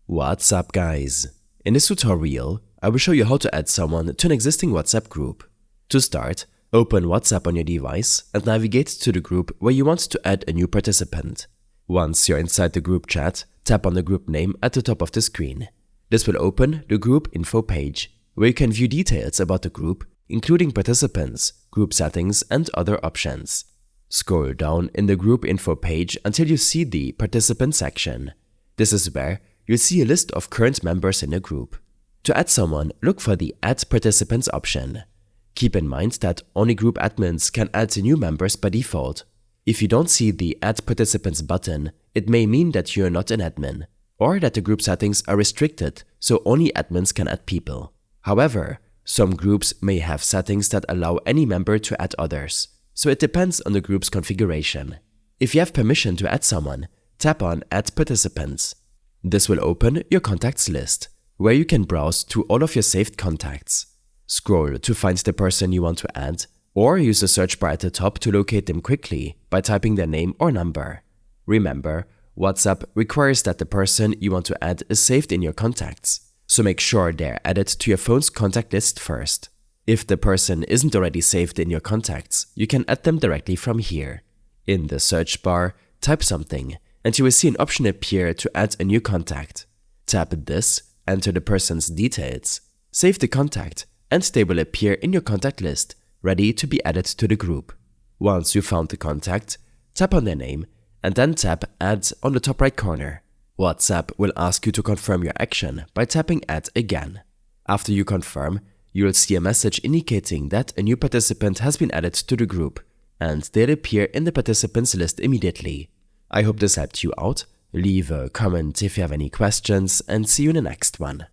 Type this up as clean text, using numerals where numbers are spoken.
What's up, guys? In this tutorial, I will show you how to add someone to an existing WhatsApp group. To start, open WhatsApp on your device and navigate to the group where you want to add a new participant. Once you're inside the group chat, tap on the group name at the top of the screen. This will open the group info page, where you can view details about the group, including participants, group settings, and other options. Scroll down in the group info page until you see the participant section. This is where you'll see a list of current members in the group. To add someone, look for the Add Participants option. Keep in mind that only group admins can add new members by default. If you don't see the Add Participants button, it may mean that you're not an admin, or that the group settings are restricted so only admins can add people. However, some groups may have settings that allow any member to add others, so it depends on the group's configuration. If you have permission to add someone, tap on Add Participants. This will open your contacts list, where you can browse through all of your saved contacts. Scroll to find the person you want to add, or use the search bar at the top to locate them quickly by typing their name or number. Remember, WhatsApp requires that the person you want to add is saved in your contacts, so make sure they're added to your phone's contact list first. If the person isn't already saved in your contacts, you can add them directly from here. In the search bar, type something, and you will see an option appear to add a new contact. Tap this, enter the person's details, save the contact, and they will appear in your contact list, ready to be added to the group. Once you found the contact, tap on their name, and then tap Add on the top right corner. WhatsApp will ask you to confirm your action by tapping Add again. After you confirm, you will see a message indicating that a new participant has been added to the group, and they'll appear in the participants list immediately. I hope this helped you out. Leave a comment if you have any questions, and see you in the next one.